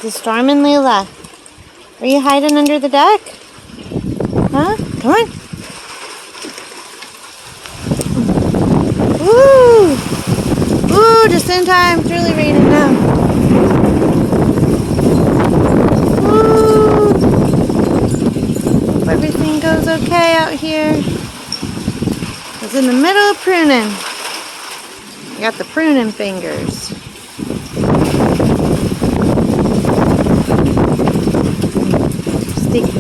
The storming, Leila. Are you hiding under the deck? Huh? Come on. Woo! Woo! Just in time. It's really raining now. Woo! Hope everything goes okay out here. It's in the middle of pruning. I got the pruning fingers. Sticky.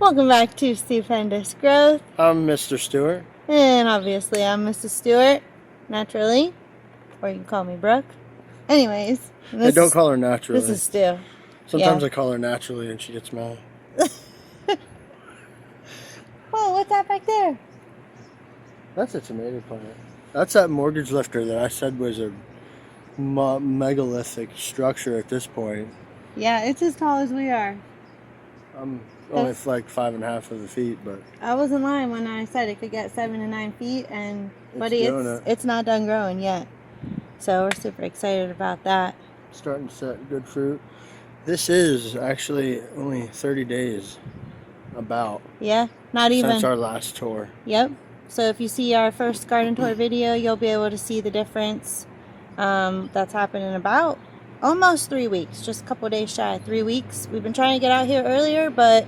Welcome back to Stewpendous Growth. I'm Mr. Stewart. And obviously I'm Mrs. Stewart, naturally. Or you can call me Brooke. Anyways. I don't call her naturally. This is Stew. Sometimes I call her naturally and she gets mad. Oh, what's that back there? That's a tomato plant. That's that mortgage lifter that I said was a megalithic structure at this point. Yeah, it's as tall as we are. I'm only like 5.5 of the feet, but I wasn't lying when I said it could get 7 to 9 feet, and buddy, doing it's not done growing yet. So we're super excited about that. Starting to set good fruit. This is actually only 30 days about. Yeah, not even. Since our last tour. Yep. So if you see our first garden tour video, you'll be able to see the difference. That's happened in about almost 3 weeks, just a couple days shy, 3 weeks. We've been trying to get out here earlier, but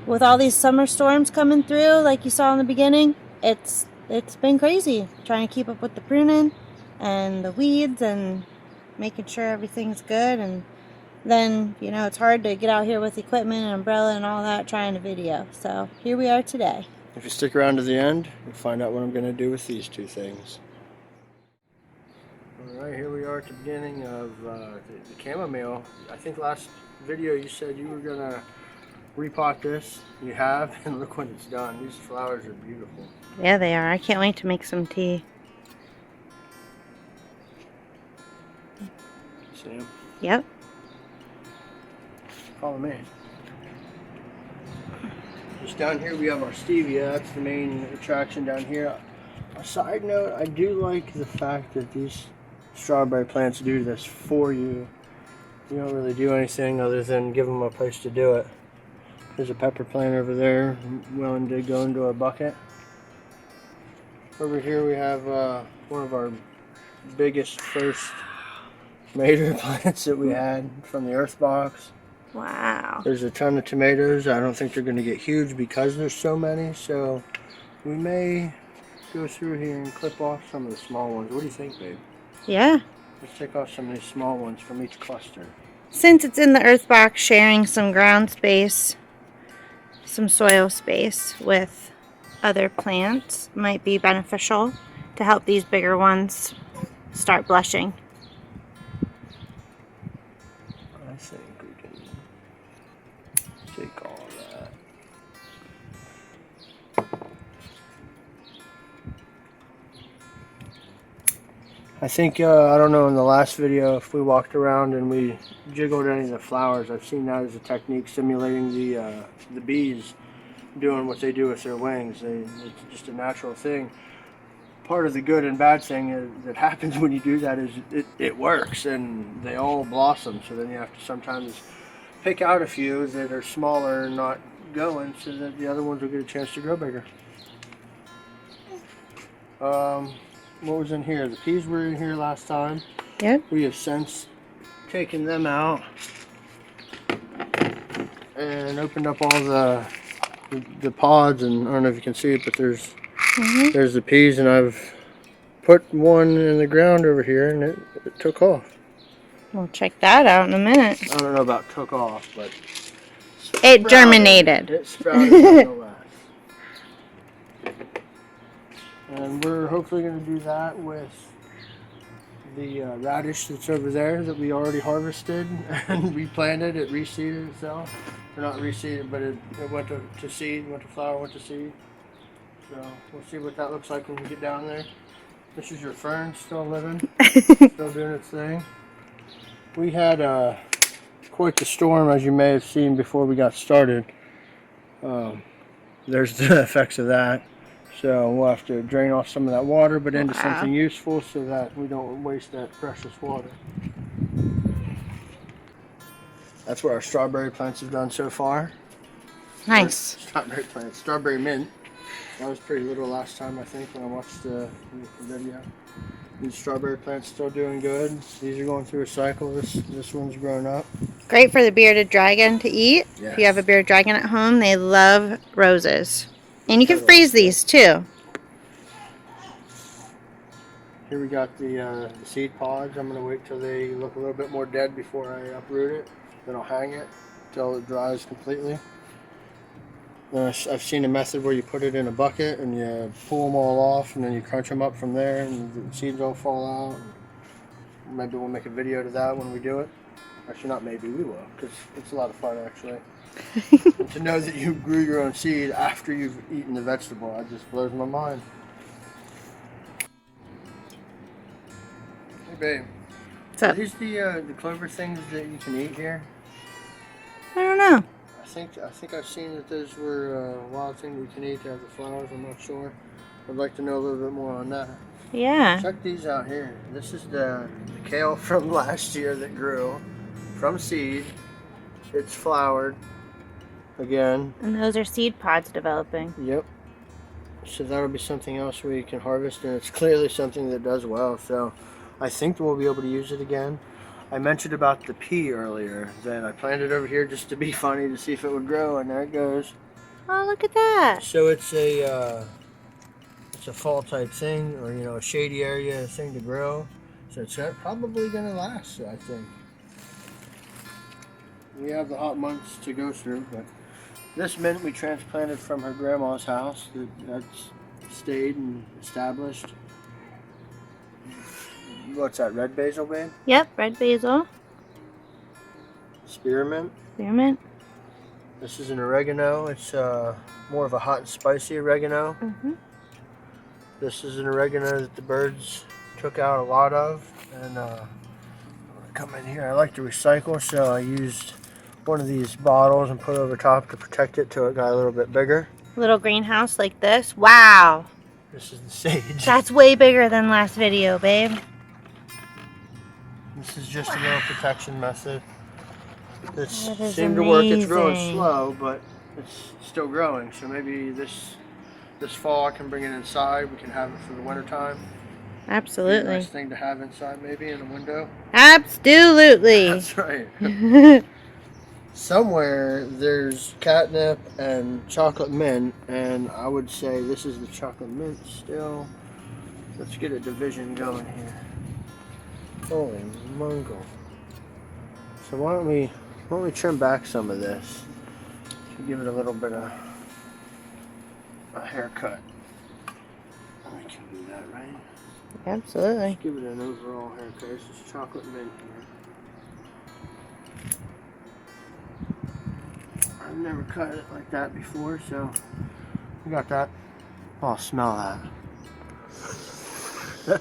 with all these summer storms coming through, like you saw in the beginning, it's been crazy trying to keep up with the pruning and the weeds and making sure everything's good. And then, you know, it's hard to get out here with equipment and umbrella and all that trying to video. So here we are today. If you stick around to the end, you'll find out what I'm going to do with these two things. Alright, here we are at the beginning of the chamomile. I think last video you said you were going to repot this. You have, and look when it's done. These flowers are beautiful. Yeah, they are. I can't wait to make some tea. See them? Yep. Follow me. Just down here we have our stevia. That's the main attraction down here. A side note, I do like the fact that these strawberry plants do this for you. You don't really do anything other than give them a place to do it. There's a pepper plant over there willing to go into a bucket. Over here we have one of our biggest first tomato plants that we had from the earth box. Wow. There's a ton of tomatoes. I don't think they're going to get huge because there's so many, so we may go through here and clip off some of the small ones. What do you think, babe? Yeah. Let's take off some of these small ones from each cluster. Since it's in the earth box, sharing some ground space, some soil space with other plants might be beneficial to help these bigger ones start blushing. I think we can take all of that. I think, I don't know, in the last video, if we walked around and we jiggled any of the flowers, I've seen that as a technique simulating the bees doing what they do with their wings. It's just a natural thing. Part of the good and bad thing that happens when you do that is it works and they all blossom. So then you have to sometimes pick out a few that are smaller and not going so that the other ones will get a chance to grow bigger. What was in here? The peas were in here last time. Yep. We have since taken them out and opened up all the pods, and I don't know if you can see it, but there's the peas, and I've put one in the ground over here and it took off. We'll check that out in a minute. I don't know about took off, but it germinated. It sprouted nonetheless. And we're hopefully going to do that with the radish that's over there that we already harvested and replanted. It reseeded itself. Or not reseeded, but it went to seed, went to flower, went to seed. So we'll see what that looks like when we get down there. This is your fern still living, still doing its thing. We had quite the storm, as you may have seen before we got started. There's the effects of that. So we'll have to drain off some of that water, but into something useful so that we don't waste that precious water. That's what our strawberry plants have done so far. Nice. Strawberry plants, strawberry mint. That was pretty little last time, I think, when I watched the video. These strawberry plants still doing good. These are going through a cycle. This one's grown up. Great for the bearded dragon to eat. Yes. If you have a bearded dragon at home, they love roses. And you can freeze these too. Here we got the seed pods. I'm going to wait till they look a little bit more dead before I uproot it. Then I'll hang it till it dries completely. I've seen a method where you put it in a bucket and you pull them all off and then you crunch them up from there and the seeds all fall out. Maybe we'll make a video to that when we do it. Actually, not maybe, we will, because it's a lot of fun actually. To know that you grew your own seed after you've eaten the vegetable, that just blows my mind. Hey babe, What's up? Are these the clover things that you can eat here? I don't know. I think I've seen that those were wild things you can eat. They have the flowers, I'm not sure. I'd like to know a little bit more on that. Yeah. Check these out here. This is the kale from last year that grew from seed. It's flowered again. And those are seed pods developing. Yep. So that'll be something else we can harvest, and it's clearly something that does well. So I think we'll be able to use it again. I mentioned about the pea earlier, that I planted over here just to be funny to see if it would grow, and there it goes. Oh, look at that. So it's a fall type thing, or a shady area thing to grow. So it's probably going to last, I think. We have the hot months to go through, but this mint we transplanted from her grandma's house. That's stayed and established. What's that, red basil, babe? Yep, red basil. Spearmint. Spearmint. This is an oregano. It's more of a hot and spicy oregano. This is an oregano that the birds took out a lot of. And I'm gonna come in here. I like to recycle, so I used one of these bottles and put it over top to protect it till it got a little bit bigger. Little greenhouse like this. Wow. This is the sage. That's way bigger than last video, babe. This is just a little protection method. It That is seemed to work. It's growing amazing. slow, but it's still growing. So maybe this fall I can bring it inside. We can have it for the winter time. Absolutely. Nice thing to have inside, maybe in a window. Absolutely. That's right. Somewhere there's catnip and chocolate mint, and I would say this is the chocolate mint still. Let's get a division going here. Holy mungo. So why don't we trim back some of this to give it a little bit of a haircut. We can do that, right? Absolutely. Let's give it an overall haircut. This is chocolate mint here. I've never cut it like that before, so we got that. Oh, smell that.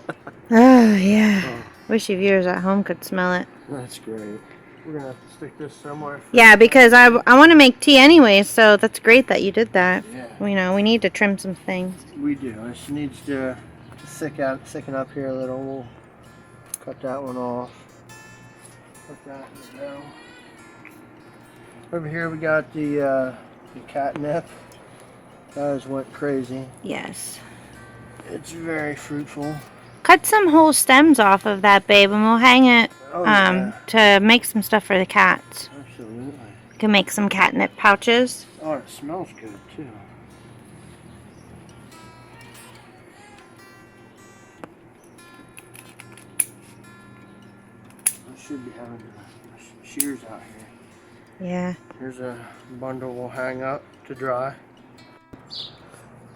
Oh, yeah. Oh, Wish your viewers at home could smell it. that's great. We're gonna have to stick this somewhere. Yeah, because I want to make tea anyway, so that's great that you did that. Yeah. You know, we need to trim some things. We do. This needs to thicken up here a little. We'll cut that one off. Put that in the middle. Over here we got the catnip. That just went crazy. Yes. It's very fruitful. Cut some whole stems off of that, babe, and we'll hang it Yeah. to make some stuff for the cats. Absolutely. We can make some catnip pouches. Oh, it smells good too. I should be having the shears out here. Yeah. Here's a bundle we'll hang up to dry.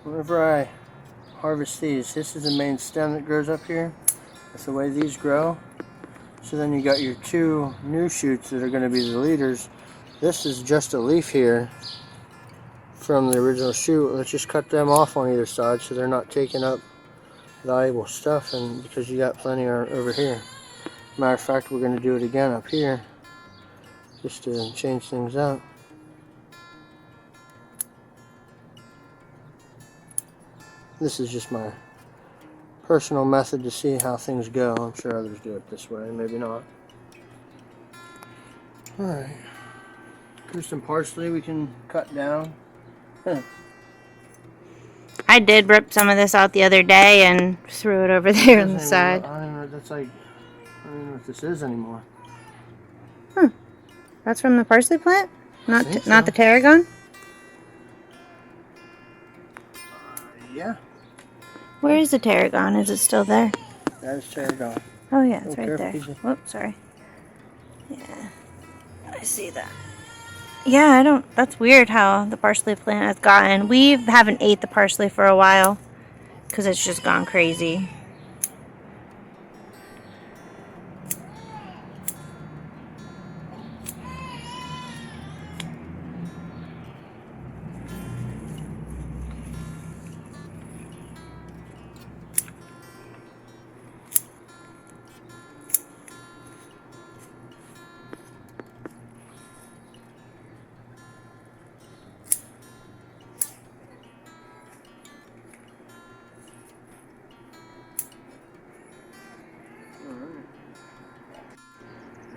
Whenever I harvest these, this is the main stem that grows up here. That's the way these grow. So then you got your two new shoots that are going to be the leaders. This is just a leaf here from the original shoot. Let's just cut them off on either side so they're not taking up valuable stuff, and because you got plenty over here. Matter of fact, we're going to do it again up here just to change things up. This is just my personal method to see how things go. I'm sure others do it this way, maybe not. Alright. Here's some parsley we can cut down. I did rip some of this out the other day and threw it over there on the side. I don't know, that's like, I don't know what this is anymore. That's from the parsley plant? Not So. not the tarragon? Yeah, Where is the tarragon? Is it still there? that is tarragon. Oh yeah, it's Oh, right careful, there. Peasy. Whoops, sorry. Yeah, I see that. Yeah, I don't. That's weird how the parsley plant has gotten. We haven't ate the parsley for a while because it's just gone crazy.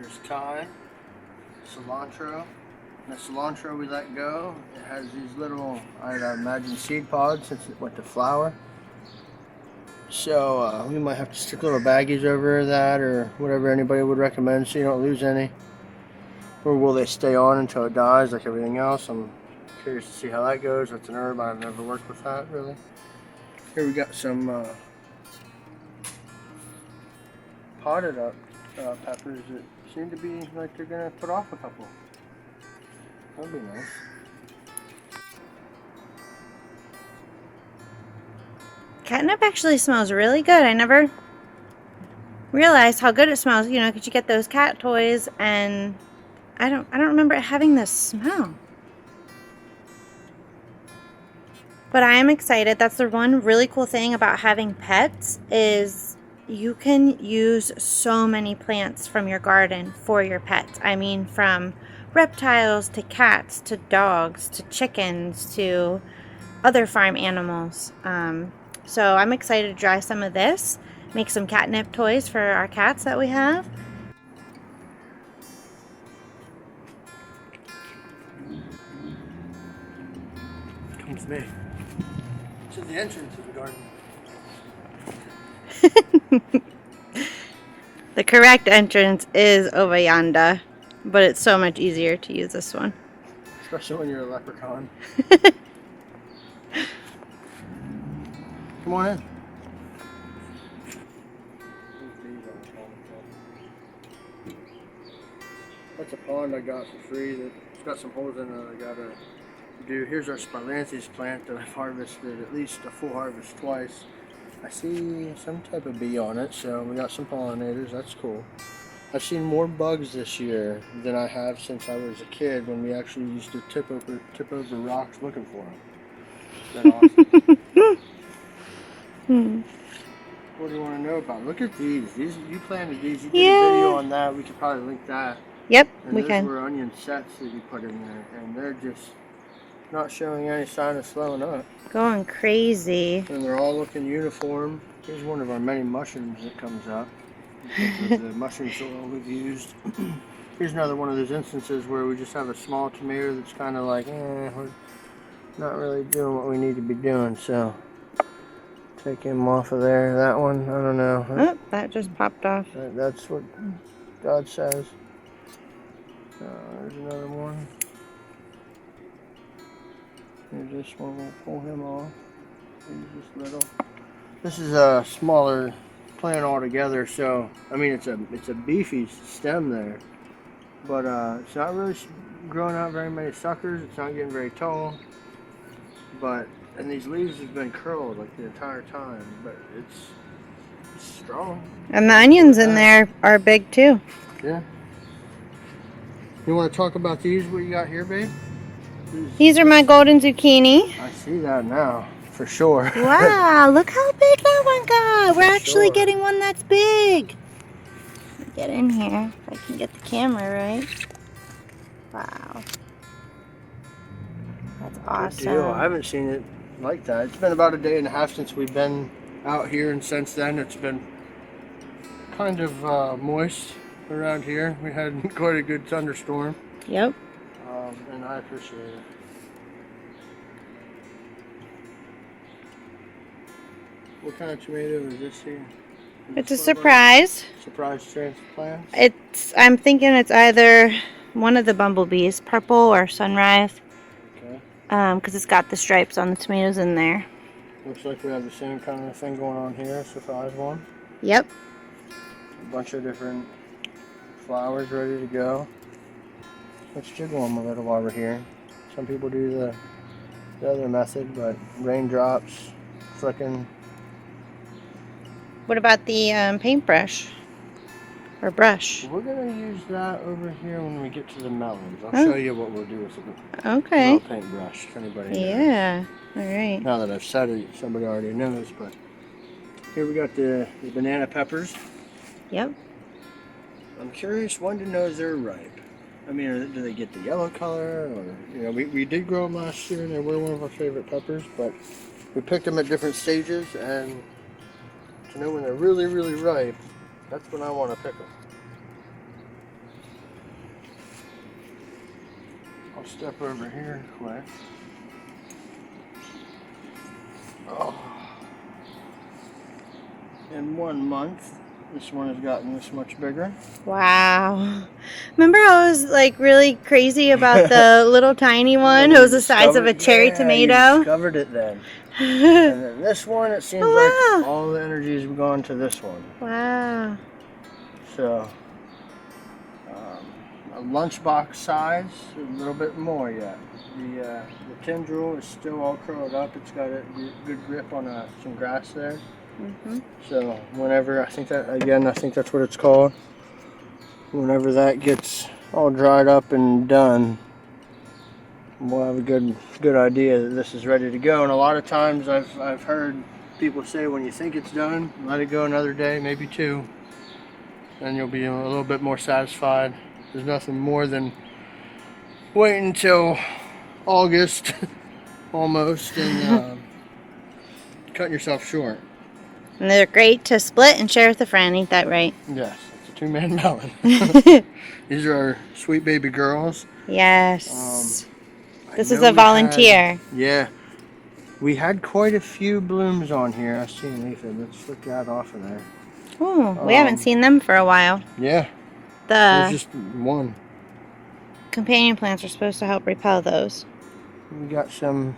There's thyme, cilantro. And the cilantro we let go, it has these little, I'd imagine, seed pods since it went to flower. So we might have to stick little baggies over that or whatever anybody would recommend so you don't lose any. Or will they stay on until it dies like everything else? I'm curious to see how that goes. That's an herb. I've never worked with that really. Here we got some potted up peppers that seem to be like they're gonna put off a couple. That'd be nice. Catnip actually smells really good. I never realized how good it smells. You know, because you get those cat toys, and I don't remember it having this smell. But I am excited. That's the one really cool thing about having pets is you can use so many plants from your garden for your pets. I mean, from reptiles to cats to dogs to chickens to other farm animals. So I'm excited to try some of this, make some catnip toys for our cats that we have. Comes me. To the entrance of the garden. The correct entrance is over yonder, but it's so much easier to use this one. Especially when you're a leprechaun. Come on in. That's a pond I got for free that's got some holes in it I gotta do. Here's our spilanthes plant that I've harvested at least a full harvest twice. I see some type of bee on it, so we got some pollinators, that's cool. I've seen more bugs this year than I have since I was a kid when we actually used to tip over rocks looking for them. It's been awesome. What do you want to know about? Look at these. These you planted these. You did a video on that. We could probably link that. Yep, and we those can. were onion sets that you put in there, and they're just not showing any sign of slowing up. Going crazy. And they're all looking uniform. Here's one of our many mushrooms that comes up because of the mushroom soil we've used. Here's another one of those instances where we just have a small tomato that's kind of like, we're not really doing what we need to be doing, so take him off of there. That one, I don't know. Oh, that just popped off. That's what God says. There's another one. Here's this one. We'll pull him off. He's just little. This is a smaller plant altogether, so I mean it's a beefy stem there, but it's not really growing out very many suckers. It's not getting very tall, and these leaves have been curled like the entire time, but it's strong. And the onions in there are big too. Yeah. You want to talk about these? What you got here, babe? These are my golden zucchini. I see that now, for sure. Wow, look how big that one got. We're actually getting one that's big. Get in here if I can get the camera right. Wow. That's awesome. Good deal. I haven't seen it like that. It's been about a day and a half since we've been out here, and since then it's been kind of moist around here. We had quite a good thunderstorm. Yep. And I appreciate it. What kind of tomato is this here? It's a surprise. Surprise transplant? I'm thinking it's either one of the bumblebees, purple or sunrise. Okay. Because it's got the stripes on the tomatoes in there. Looks like we have the same kind of thing going on here. Surprise one. Yep. A bunch of different flowers ready to go. Let's jiggle them a little while we're here. Some people do the other method, but raindrops, flicking. What about the paintbrush or brush? We're gonna use that over here when we get to the melons. I'll show you what we'll do with the Okay. little paintbrush, if anybody knows. Yeah. All right. Now that I've said it, somebody already knows, but here we got the banana peppers. Yep. I'm curious when to know they're ripe. I mean, do they get the yellow color, or we did grow them last year and they were one of our favorite peppers, but we picked them at different stages, and to know when they're really, really ripe, that's when I want to pick them. I'll step over here quick. Oh. In 1 month, this one has gotten this much bigger. Wow. Remember I was like really crazy about the little tiny one? It was the size of a cherry tomato. You discovered it then. And then this one, it seems like all the energy has gone to this one. Wow. So, a lunchbox size, a little bit more yet. The tendril is still all curled up. It's got a good grip on some grass there. So whenever, I think that's what it's called. Whenever that gets all dried up and done, we'll have a good idea that this is ready to go. And a lot of times I've heard people say when you think it's done, let it go another day, maybe two, then you'll be a little bit more satisfied. There's nothing more than waiting until August almost and cutting yourself short. And they're great to split and share with a friend, ain't that right? Yes, it's a two-man melon. These are our sweet baby girls. Yes. This is a volunteer. Yeah. We had quite a few blooms on here. I see an aphid. Let's flick that off of there. Oh, we haven't seen them for a while. Yeah. The There's just one. companion plants are supposed to help repel those. We got some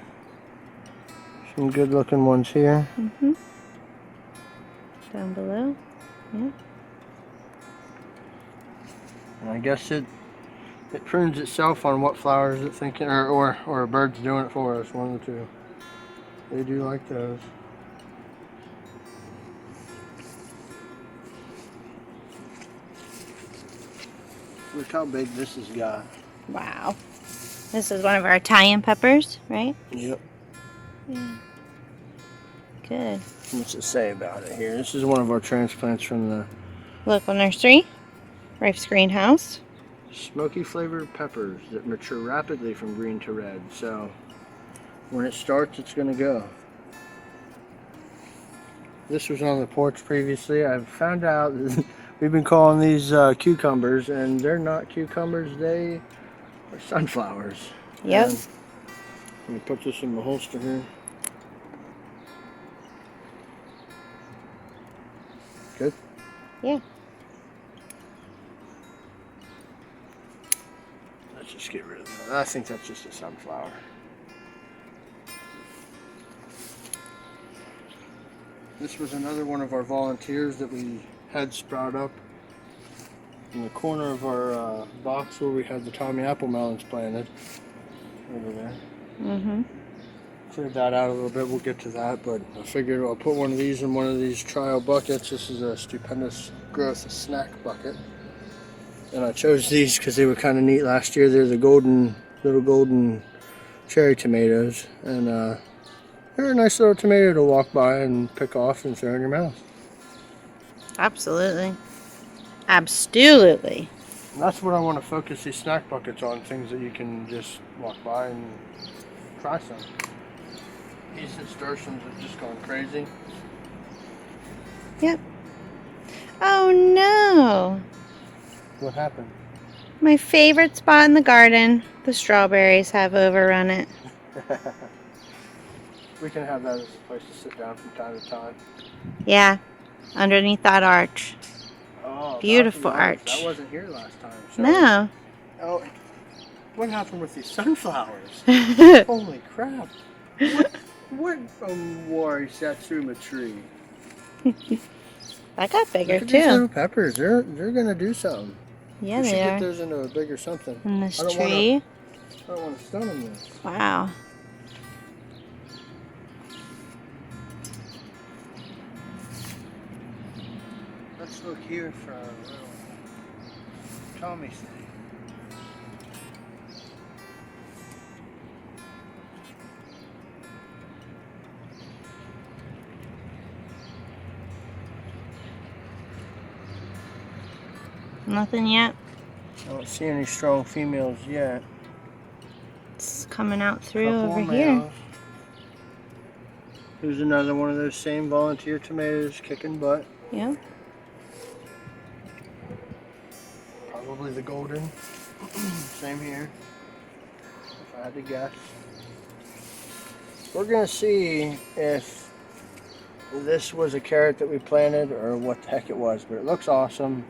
good looking ones here. Down below. Yeah. And I guess it prunes itself on what flowers it's thinking, or a bird's doing it for us, one of the two. They do like those. Look how big this has got. Wow. This is one of our Italian peppers, right? Yep. Yeah. Good. What's it say about it here? This is one of our transplants from the Local nursery. Rife's greenhouse. smoky flavored peppers that mature rapidly from green to red. So when it starts, it's going to go. This was on the porch previously. I found out that we've been calling these cucumbers, and they're not cucumbers. They are sunflowers. Yep. And let me put this in the holster here. Good? Yeah. Let's just get rid of that. I think that's just a sunflower. This was another one of our volunteers that we had sprout up in the corner of our box where we had the Tommy apple melons planted. Over there. Mm-hmm. Cleared that out a little bit, we'll get to that, but I figured I'll put one of these in one of these trial buckets. This is a Stewpendous Growth snack bucket. And I chose these because they were kind of neat last year. They're the little golden cherry tomatoes. And they're a nice little tomato to walk by and pick off and throw in your mouth. Absolutely. Absolutely. And that's what I want to focus these snack buckets on, things that you can just walk by and try some. These nasturtiums have just gone crazy. Yep. Oh no. What happened? My favorite spot in the garden. The strawberries have overrun it. We can have that as a place to sit down from time to time. Yeah. Underneath that arch. Oh, Beautiful that's nice. arch. That wasn't here last time. So. No. Oh, what happened with these sunflowers? Holy crap. What war sat through a tree? That got bigger Look at these little too. peppers. They're gonna do something. Yeah, we should they get are. those into a bigger something. In this I don't tree. I don't want to stun them with. Wow. Let's look here for a little Tommy thing. Nothing yet. I don't see any strong females yet. It's coming out through Couple over of here. males. Here's another one of those same volunteer tomatoes kicking butt. Yeah. Probably the golden. Same here. If I had to guess. We're gonna see if this was a carrot that we planted or what the heck it was, but it looks awesome.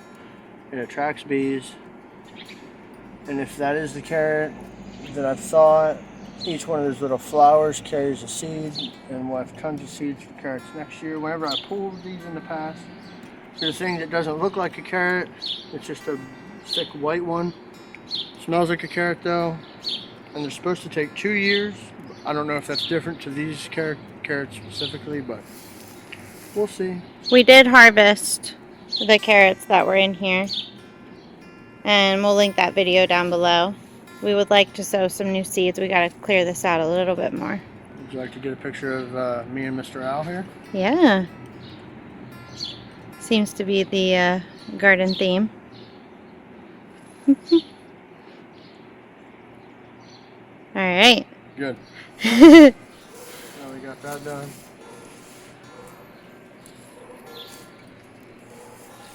It attracts bees. And if that is the carrot that I've thought, each one of those little flowers carries a seed, and we'll have tons of seeds for carrots next year. Whenever I pulled these in the past, there's a thing that doesn't look like a carrot. It's just a thick white one. Smells like a carrot though, and they're supposed to take 2 years. I don't know if that's different to these carrots specifically, but we'll see. We did harvest the carrots that were in here, and we'll link that video down below. We would like to sow some new seeds. We got to clear this out a little bit more. Would you like to get a picture of me and Mr. Al here? Yeah. Seems to be the garden theme. All right. Good. Now we got that done.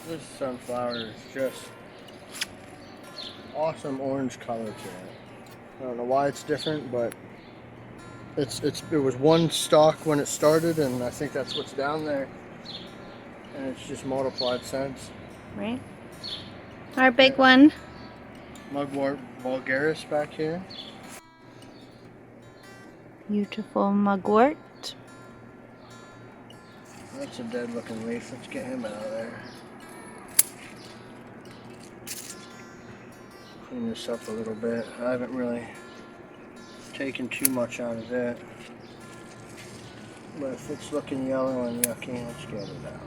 This sunflower is just awesome orange color to it. I don't know why it's different, but it was one stalk when it started, and I think that's what's down there. And it's just multiplied since. Right. Our big one. Mugwort vulgaris back here. Beautiful mugwort. That's a dead looking leaf. Let's get him out of there. Clean this up a little bit. I haven't really taken too much out of it. But if it's looking yellow and yucky, let's get it out.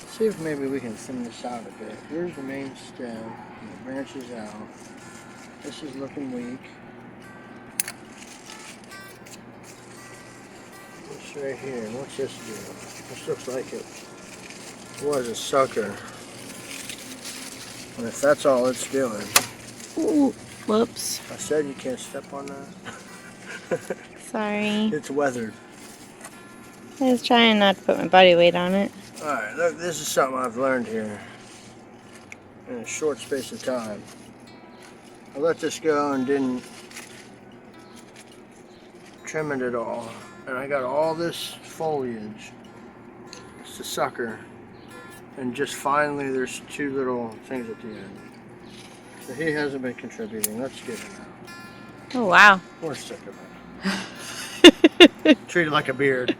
See if maybe we can thin this out a bit. Here's the main stem. It branches out. This is looking weak. This right here. What's this do? This looks like it was a sucker. And if that's all it's doing. Ooh, whoops. I said you can't step on that. Sorry. It's weathered. I was trying not to put my body weight on it. Alright, look, this is something I've learned here in a short space of time. I let this go and didn't trim it at all. And I got all this foliage. It's the sucker. And just finally there's two little things at the end. So he hasn't been contributing. Let's get him out. Oh, wow. We're sick of it. Treat it like a beard.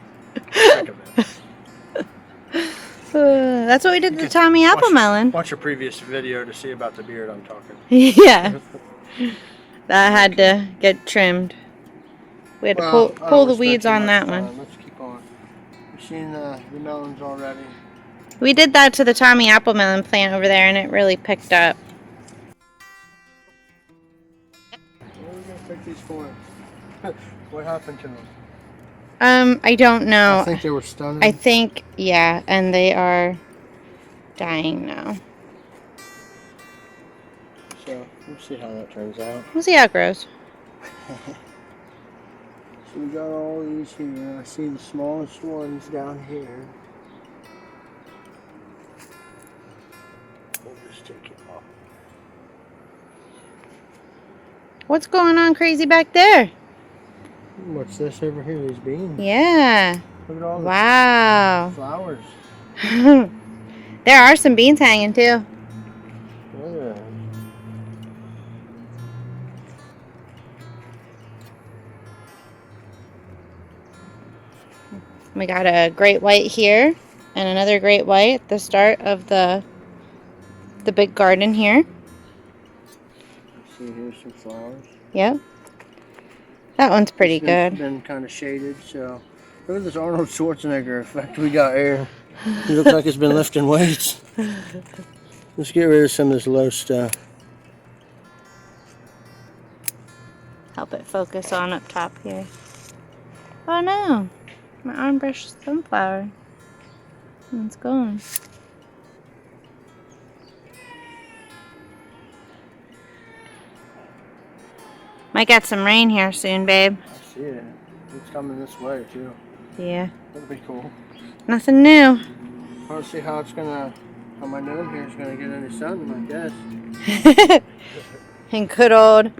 Sick of it. That's what we did to the Tommy Apple Melon. Watch your previous video to see about the beard I'm talking. Yeah. That had to get trimmed. We had to pull the weeds on that one. Let's keep on. You've seen the melons already. We did that to the Tommy Apple Melon plant over there and it really picked up. Where are we going to pick these for? What happened to them? I don't know. I think they were stunning. I think, yeah, and they are dying now. So, we'll see how that turns out. We'll see how it grows. So we got all these here. I see the smallest ones down here. We'll just take it off. What's going on crazy back there? What's this over here? These beans. Yeah. Look at all the flowers. There are some beans hanging too. Look at that. We got a great white here and another great white at the start of the big garden here. See, here's some flowers. Yep. That one's pretty good. It's been kind of shaded, so look at this Arnold Schwarzenegger effect we got here. It looks like it's been lifting weights. Let's get rid of some of this low stuff. Help it focus on up top here. Oh no, my arm brushed sunflower. It's gone. Might get some rain here soon, babe. I see it. It's coming this way too. Yeah. That'll be cool. Nothing new. I want to see how it's gonna, how my gnome here is gonna get any sun, I guess. In good old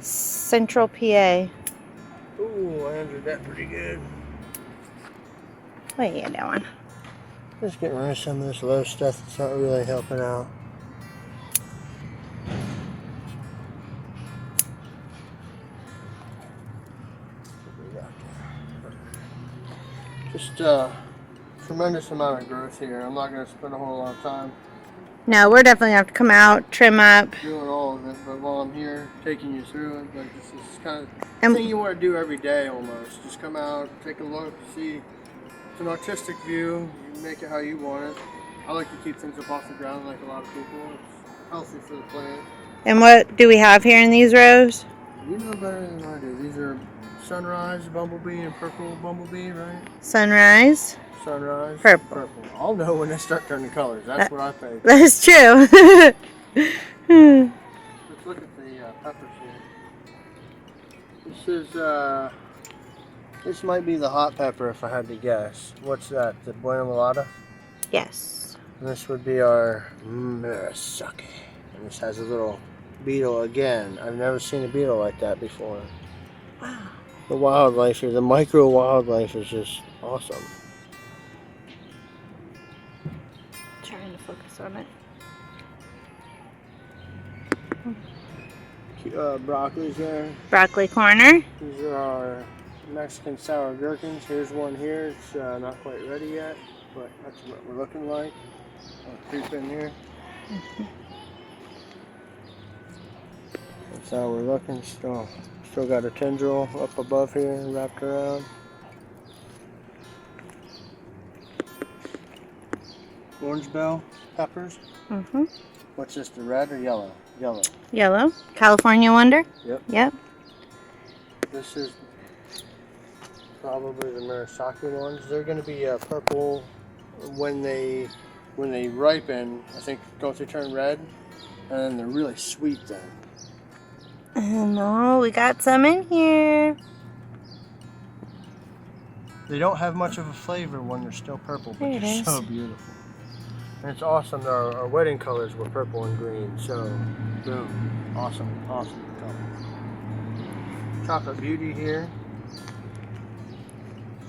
Central PA. Ooh, I answered that pretty good. What are you doing? Just getting rid of some of this low stuff that's not really helping out. Just tremendous amount of growth here. I'm not going to spend a whole lot of time No, we're definitely going to have to come out, trim up. doing all of it, but while I'm here taking you through it, like this is kind of the thing you want to do every day almost. Just come out, take a look, see. It's an artistic view. You make it how you want it. I like to keep things up off the ground like a lot of people. It's healthy for the plant. And what do we have here in these rows? You know better than I do. These are sunrise bumblebee and purple bumblebee, right? Sunrise. Sunrise. Purple. I'll know when they start turning colors. That's what I think. That is true. Let's look at the peppers here. This is, this might be the hot pepper if I had to guess. What's that? The Buena Mulata? Yes. And this would be our Murasaki. And this has a little beetle again. I've never seen a beetle like that before. Wow. The wildlife here, the micro wildlife is just awesome. Trying to focus on it. Broccoli's there. Broccoli corner. These are our Mexican sour gherkins. Here's one here. It's not quite ready yet, but that's what we're looking like. I'll creep in here. That's how we're looking. Still got a tendril up above here, wrapped around. orange bell peppers. Mm-hmm. What's this, the red or yellow? Yellow. Yellow. California Wonder? Yep. Yep. This is probably the Murasaki ones. They're going to be purple when they ripen. I think don't they turn red? And then they're really sweet then. No, we got some in here. They don't have much of a flavor when they're still purple, but There it they're is. so beautiful. And it's awesome. Our wedding colors were purple and green, so boom, awesome color. Chocolate Beauty here.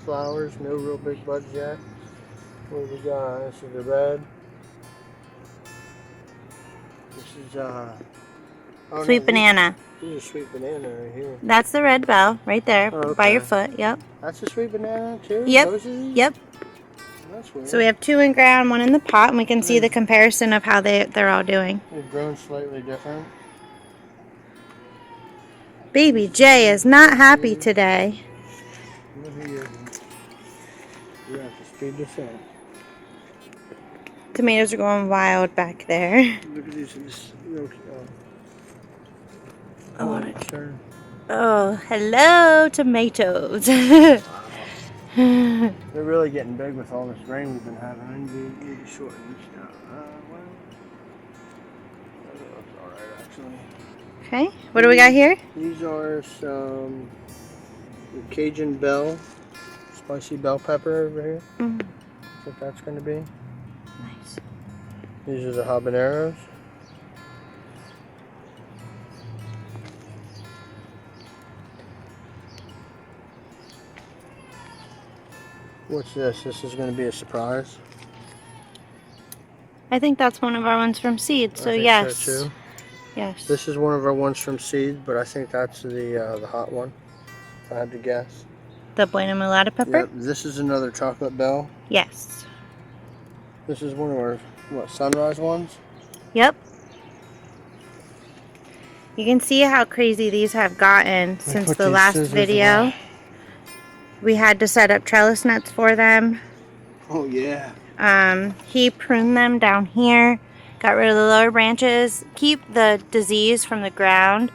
Flowers, no real big buds yet. What do we got? This is the red. This is oh, Sweet no, banana. These are sweet banana right here. That's the red bell right there Oh, by your okay. foot. Yep. That's a sweet banana too? Yep. Those are these? Yep. That's weird. So we have 2 in ground, 1 in the pot, and we can see the comparison of how they're all doing. They've grown slightly different. Baby J is not happy today. Look at you. You have to speed this up. Tomatoes are going wild back there. Look at these. I want to. Sure. Oh, hello, tomatoes. They're really getting big with all this rain we've been having. I need to shorten this down. Well, that looks alright actually. Okay, what do we got here? These are some Cajun bell, spicy bell pepper over here. Mm. That's what that's going to be. Nice. These are the habaneros. What's this? This is going to be a surprise. I think that's one of our ones from seed, so I think yes. so too. Yes. This is one of our ones from seed, but I think that's the hot one. If I had to guess. The Buena Mulata pepper? Yep. This is another chocolate bell. Yes. This is one of our sunrise ones. Yep. You can see how crazy these have gotten since the last video. We had to set up trellis nets for them. Oh yeah. He pruned them down here, got rid of the lower branches, keep the disease from the ground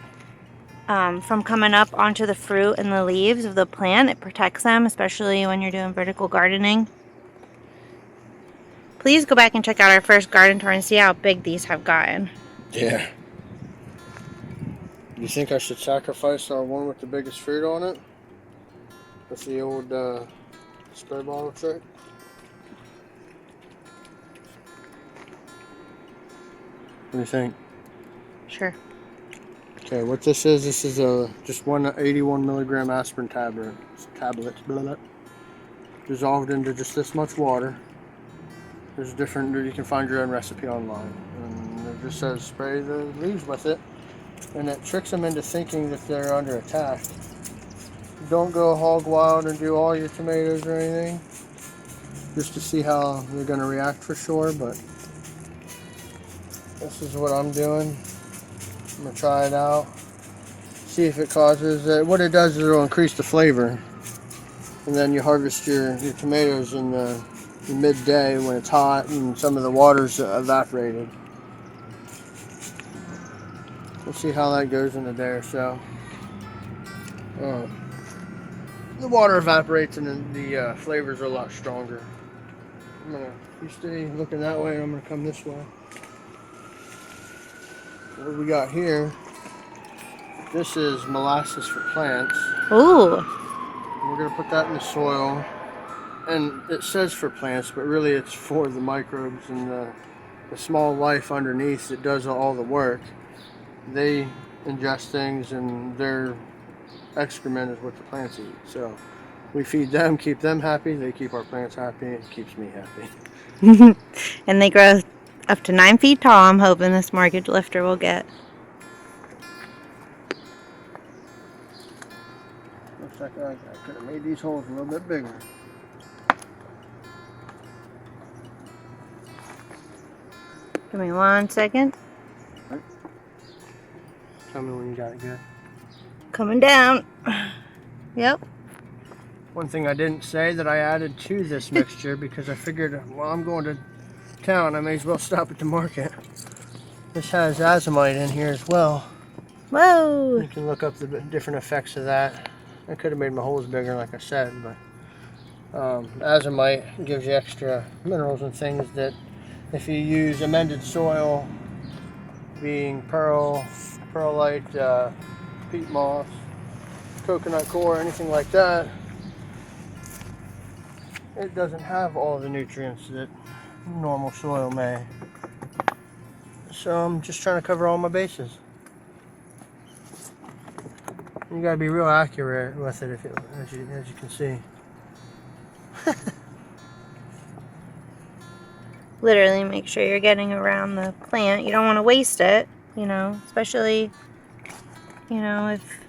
from coming up onto the fruit and the leaves of the plant. It protects them, especially when you're doing vertical gardening. Please go back and check out our first garden tour and see how big these have gotten. Yeah. You think I should sacrifice our one with the biggest fruit on it? With the old spray bottle trick? What do you think? Sure. Okay, what this is just one 81 milligram aspirin tablet, dissolved into just this much water. There's different, you can find your own recipe online. And it just says spray the leaves with it. And it tricks them into thinking that they're under attack. Don't go hog wild and do all your tomatoes or anything. Just to see how they're going to react for sure, but this is what I'm doing. I'm going to try it out. See if it causes it. What it does is it'll increase the flavor. And then you harvest your tomatoes in the midday when it's hot and some of the water's evaporated. We'll see how that goes in a day or so. The water evaporates and then the flavors are a lot stronger. You stay looking that way and I'm gonna come this way. What we got here, this is molasses for plants. Ooh. We're gonna put that in the soil. And it says for plants, but really it's for the microbes and the small life underneath that does all the work. They ingest things and their excrement is what the plants eat. So we feed them, keep them happy, they keep our plants happy, it keeps me happy. And they grow up to 9 feet tall, I'm hoping this mortgage lifter will get. Looks like I could have made these holes a little bit bigger. Give me 1 second. Tell me when you got it good. Coming down. Yep. One thing I didn't say that I added to this mixture because I figured, well, I'm going to town, I may as well stop at the market. This has azomite in here as well. Whoa! You can look up the different effects of that. I could have made my holes bigger, like I said, but azomite gives you extra minerals and things that if you use amended soil, being perlite, peat moss, coconut coir, anything like that, it doesn't have all the nutrients that normal soil may. So I'm just trying to cover all my bases. You gotta be real accurate with it, as you can see. Literally make sure you're getting around the plant. You don't want to waste it, you know, especially, you know, if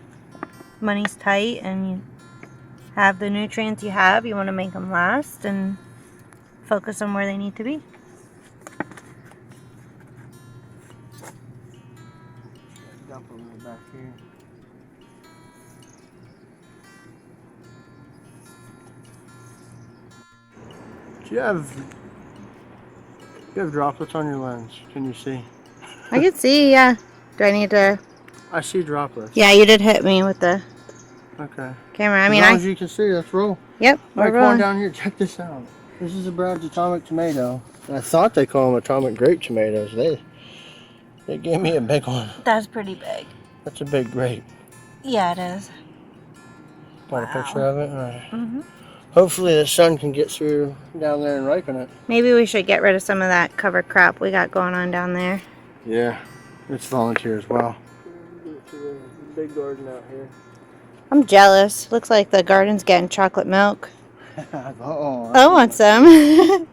money's tight and you have the nutrients you have, you want to make them last and focus on where they need to be. Dump them in the back here. Do you have droplets on your lens? Can you see? I can see, yeah. Do I need to? I see droplets. Yeah, you did hit me with the Okay. camera. I As mean, long as you can see, let's roll. Yep, All we're right, come on rolling. down here. Check this out. This is a Brad's atomic tomato. I thought they call them atomic grape tomatoes. They gave me a big one. That's pretty big. That's a big grape. Yeah, it is. Got a picture of it? All right. Mm-hmm. Hopefully the sun can get through down there and ripen it. Maybe we should get rid of some of that cover crop we got going on down there. Yeah, it's volunteer as well. Big garden out here. I'm jealous. Looks like the garden's getting chocolate milk. Oh, I want some. I'm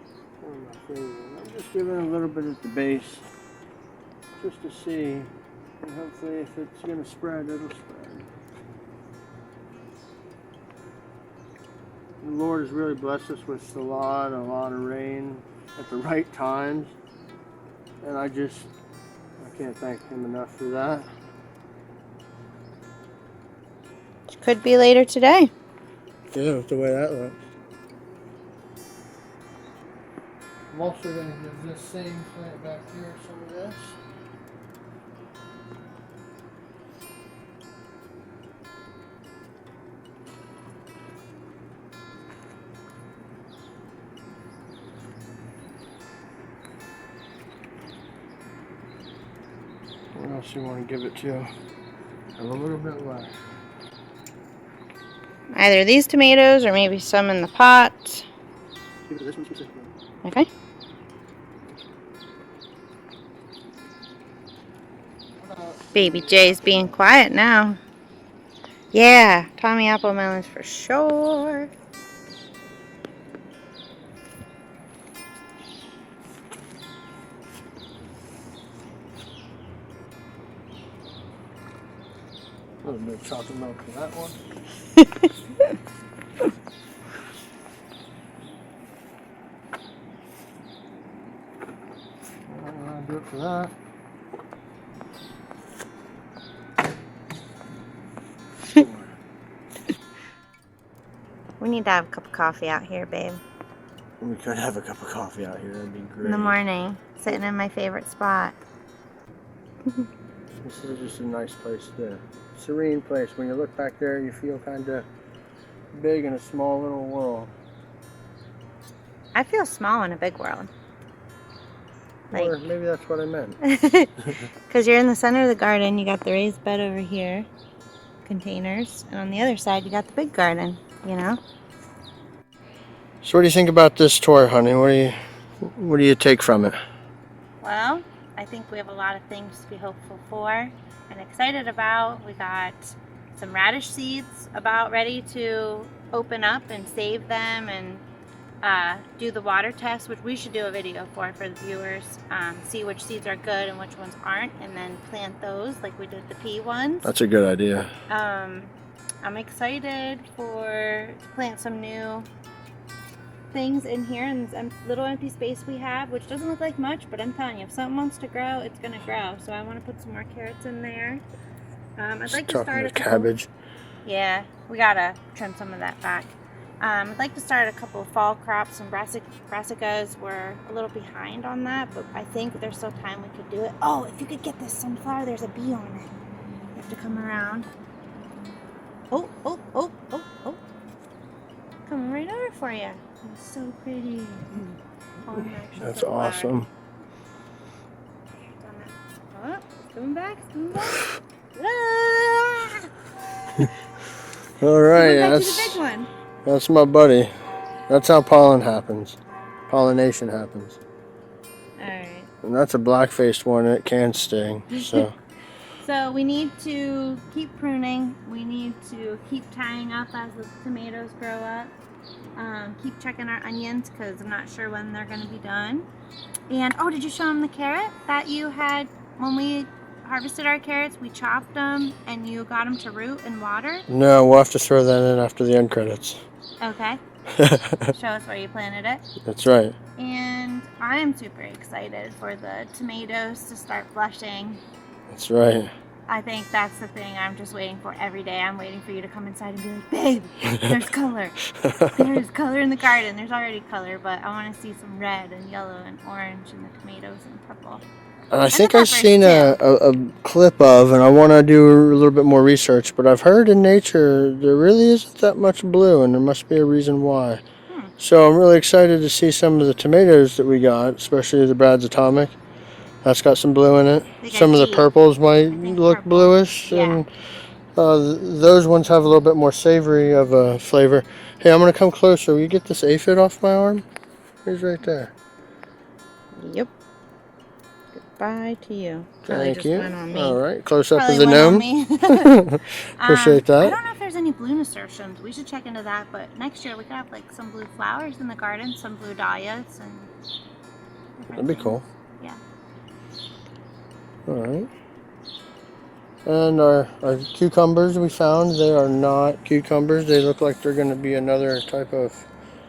just giving a little bit at the base, just to see, and hopefully if it's going to spread, it'll spread. The Lord has really blessed us with a lot of rain at the right times, and I can't thank Him enough for that. Could be later today. Yeah, with the way that looks. I'm also going to give this same plant back here some of this. What else you want to give it to? A little bit less. Either these tomatoes or maybe some in the pot. Give it this one specifically. Okay. Baby Jay's being quiet now. Yeah, Tommy apple melons for sure. A little bit of chocolate milk for that one. I'll do it for that. We need to have a cup of coffee out here, babe. We could have a cup of coffee out here. That'd be great. In the morning, sitting in my favorite spot. This is just a nice place, serene place. When you look back there, you feel kind of big in a small little world. I feel small in a big world. Or maybe that's what I meant. Because you're in the center of the garden, you got the raised bed over here, containers, and on the other side you got the big garden, you know? So what do you think about this tour, honey? What do you take from it? Well, I think we have a lot of things to be hopeful for and excited about. We got some radish seeds about ready to open up and save them and do the water test, which we should do a video for the viewers. See which seeds are good and which ones aren't, and then plant those like we did the pea ones. That's a good idea. I'm excited to plant some new things in here in this little empty space we have, which doesn't look like much, but I'm telling you, if something wants to grow, it's gonna grow. So I want to put some more carrots in there. I'd like to start with cabbage. Yeah, we gotta trim some of that back. I'd like to start a couple of fall crops, and brassicas were a little behind on that, but I think there's still time we could do it. Oh, if you could get this sunflower, there's a bee on it. You have to come around. Oh, oh, oh, oh, oh. Coming right over for you. It's so pretty. Oh, that's awesome. Oh, coming back, coming back. Ah! All right, That's the big one. That's my buddy. That's how pollen happens. Pollination happens. All right. And that's a black-faced one, and it can sting. So. So we need to keep pruning. We need to keep tying up as the tomatoes grow up. Keep checking our onions because I'm not sure when they're going to be done. And oh, did you show them the carrot that you had when we harvested our carrots? We chopped them and you got them to root in water? No, we'll have to throw that in after the end credits. Okay. Show us where you planted it. That's right. And I am super excited for the tomatoes to start blushing. That's right. I think that's the thing I'm just waiting for every day. I'm waiting for you to come inside and be like, babe, there's color. There's color in the garden. There's already color, but I want to see some red and yellow and orange in the tomatoes and purple. And I think I've seen a clip of, and I want to do a little bit more research, but I've heard in nature there really isn't that much blue, and there must be a reason why. So I'm really excited to see some of the tomatoes that we got, especially the Brad's Atomic. That's got some blue in it. Some of the purples might look bluish, and those ones have a little bit more savory of a flavor. Hey, I'm going to come closer. Will you get this aphid off my arm? He's right there. Yep. Goodbye to you. Thank you. Went on me. All right, close up of Probably the gnome. Appreciate that. I don't know if there's any blue nasturtiums. We should check into that, but next year we could have like some blue flowers in the garden, some blue dahlias, and that'd be cool. Yeah. All right. And our cucumbers we found, they are not cucumbers. They look like they're going to be another type of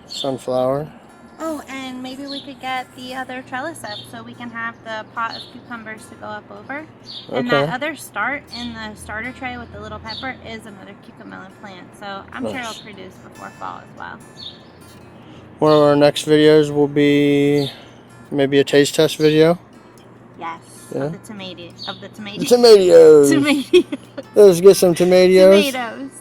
sunflower. Oh, and maybe we could get the other trellis up so we can have the pot of cucumbers to go up over. And that other start in the starter tray with the little pepper is another cucamelon plant. So I'm sure it'll produce before fall as well. One of our next videos will be maybe a taste test video. Yes. Yeah. Of the tomatoes. Tomatoes. Let's get some tomatoes. Tomatoes.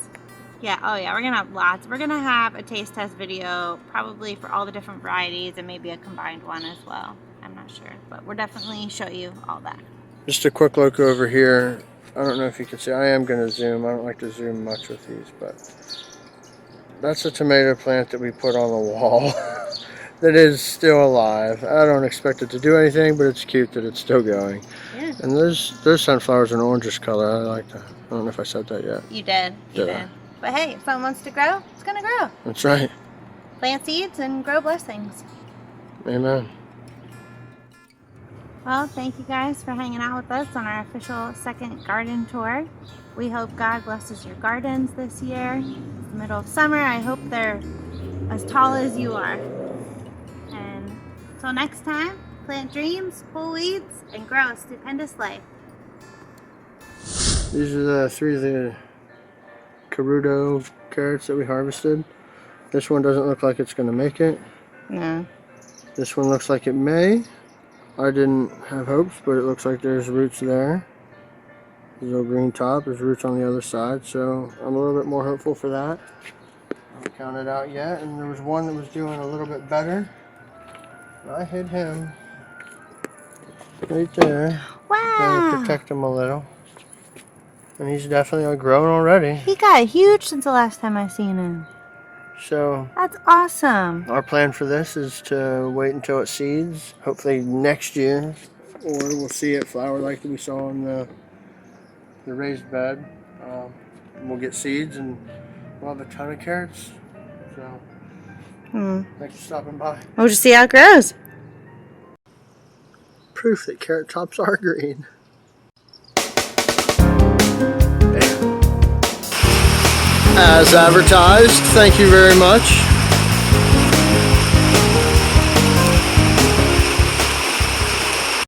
Yeah, oh yeah, we're gonna have lots. We're gonna have a taste test video probably for all the different varieties and maybe a combined one as well. I'm not sure, but we'll definitely show you all that. Just a quick look over here. I don't know if you can see, I am gonna zoom. I don't like to zoom much with these, but that's a tomato plant that we put on the wall that is still alive. I don't expect it to do anything, but it's cute that it's still going. Yeah. And those sunflowers are an orangish color. I like that. I don't know if I said that yet. You did. You did. But hey, if someone wants to grow, it's going to grow. That's right. Plant seeds and grow blessings. Amen. Well, thank you guys for hanging out with us on our official second garden tour. We hope God blesses your gardens this year. It's the middle of summer. I hope they're as tall as you are. And until next time, plant dreams, pull weeds, and grow a stupendous life. These are the three of the Carudo carrots that we harvested. This one doesn't look like it's going to make it. No. This one looks like it may. I didn't have hopes, but it looks like there's roots there. There's a little green top. There's roots on the other side, so I'm a little bit more hopeful for that. I haven't counted out yet, and there was one that was doing a little bit better. I hid him right there. Wow! Trying to protect him a little. And he's definitely grown already. He got huge since the last time I seen him. So that's awesome. Our plan for this is to wait until it seeds, hopefully next year, or we'll see it flower like we saw in the raised bed. We'll get seeds and we'll have a ton of carrots. So thanks for stopping by. We'll just see how it grows. Proof that carrot tops are green. As advertised, thank you very much.